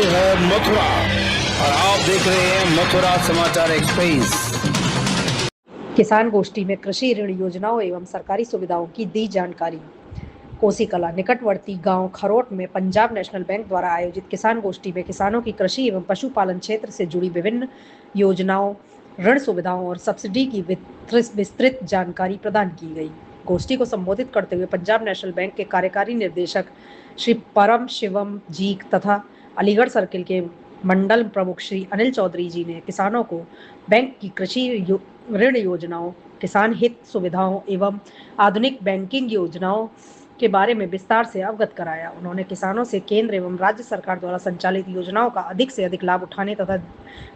है मथुरा और आप देख रहे हैं मथुरा समाचार एक्सप्रेस। किसान गोष्ठी में कृषि ऋण योजनाओं एवं सरकारी सुविधाओं की दी जानकारी। कोसी कला निकटवर्ती गांव खरोट में पंजाब नेशनल बैंक द्वारा आयोजित किसान गोष्ठी में किसानों की कृषि एवं पशुपालन क्षेत्र से जुड़ी विभिन्न योजनाओं, ऋण सुविधाओं और सब्सिडी की विस्तृत जानकारी प्रदान की गई। गोष्ठी को संबोधित करते हुए पंजाब नेशनल बैंक के कार्यकारी निर्देशक श्री परम शिवम जी तथा अलीगढ़ सर्किल के मंडल प्रमुख श्री अनिल चौधरी जी ने किसानों को बैंक की कृषि ऋण योजनाओं, किसान हित सुविधाओं एवं आधुनिक बैंकिंग योजनाओं के बारे में विस्तार से अवगत कराया। उन्होंने किसानों से केंद्र एवं राज्य सरकार द्वारा संचालित योजनाओं का अधिक से अधिक लाभ उठाने तथा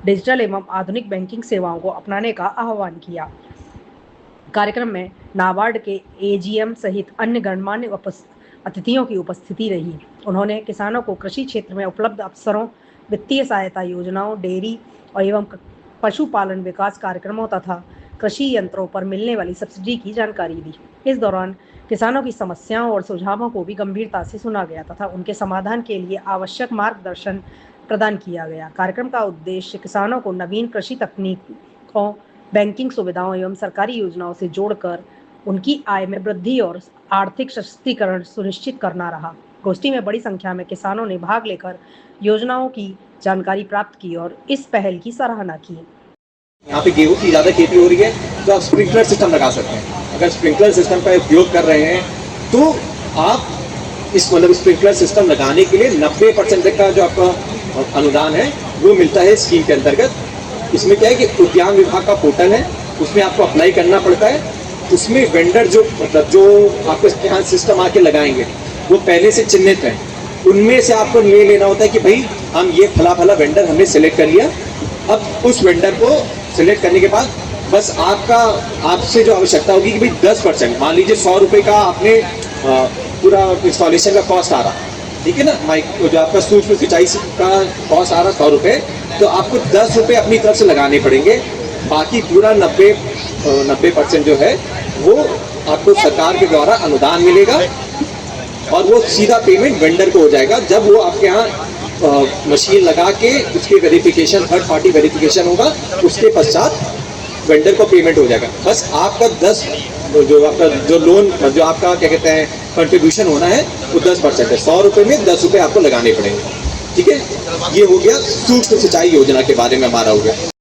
डिजिटल एवं आधुनिक बैंकिंग सेवाओं को अपनाने का आह्वान किया। कार्यक्रम में नाबार्ड के एजीएम सहित अन्य गणमान्य अतिथियों की उपस्थिति रही। उन्होंने किसानों को कृषि क्षेत्र में उपलब्ध अवसरों, वित्तीय सहायता योजनाओं, डेयरी और एवं पशुपालन विकास कार्यक्रमों तथा कृषि यंत्रों पर मिलने वाली सब्सिडी की जानकारी दी। इस दौरान किसानों की समस्याओं और सुझावों को भी गंभीरता से सुना गया तथा उनके समाधान के लिए आवश्यक मार्गदर्शन प्रदान किया गया। कार्यक्रम का उद्देश्य किसानों को नवीन कृषि तकनीकों, बैंकिंग सुविधाओं एवं सरकारी योजनाओं से जोड़कर उनकी आय में वृद्धि और आर्थिक सशक्तिकरण सुनिश्चित करना रहा। गोष्ठी में बड़ी संख्या में किसानों ने भाग लेकर योजनाओं की जानकारी प्राप्त की और इस पहल की सराहना की। यहाँ पे गेहूं की ज़्यादा खेती हो रही है तो आप स्प्रिंकलर सिस्टम लगा सकते हैं। अगर स्प्रिंकलर सिस्टम का उपयोग कर रहे हैं तो आप इस स्प्रिंकलर सिस्टम लगाने के लिए 90% तक का जो आपका अनुदान है वो मिलता है स्कीम के अंतर्गत। इसमें क्या है कि उद्यान विभाग का पोर्टल है, उसमें आपको अप्लाई करना पड़ता है। उसमें वेंडर जो आपके यहाँ सिस्टम आके लगाएंगे वो पहले से चिन्हित हैं। उनमें से आपको ले लेना होता है कि भाई हम ये फला वेंडर हमने सिलेक्ट कर लिया। अब उस वेंडर को सिलेक्ट करने के बाद बस आपसे जो आवश्यकता होगी कि भाई 10%, मान लीजिए 100 रुपये का आपने पूरा इंस्टॉलेशन का कॉस्ट आ रहा, ठीक है ना, माइक जो आपका सूक्ष्म सिंचाई का कॉस्ट आ रहा 100 रुपये, तो आपको 10 रुपये अपनी तरफ से लगाने पड़ेंगे। बाकी पूरा 90% जो है वो आपको सरकार के द्वारा अनुदान मिलेगा और वो सीधा पेमेंट वेंडर को हो जाएगा। जब वो आपके यहाँ मशीन लगा के उसकी वेरिफिकेशन, थर्ड पार्टी वेरिफिकेशन होगा, उसके पश्चात वेंडर को पेमेंट हो जाएगा। बस आपका जो लोन जो आपका क्या कहते हैं कंट्रीब्यूशन होना है वो 10% है। 100 रुपये में 10 रुपये आपको लगाने पड़ेंगे। ठीक है, ये हो गया सूक्ष्म सिंचाई योजना के बारे में हमारा हो गया।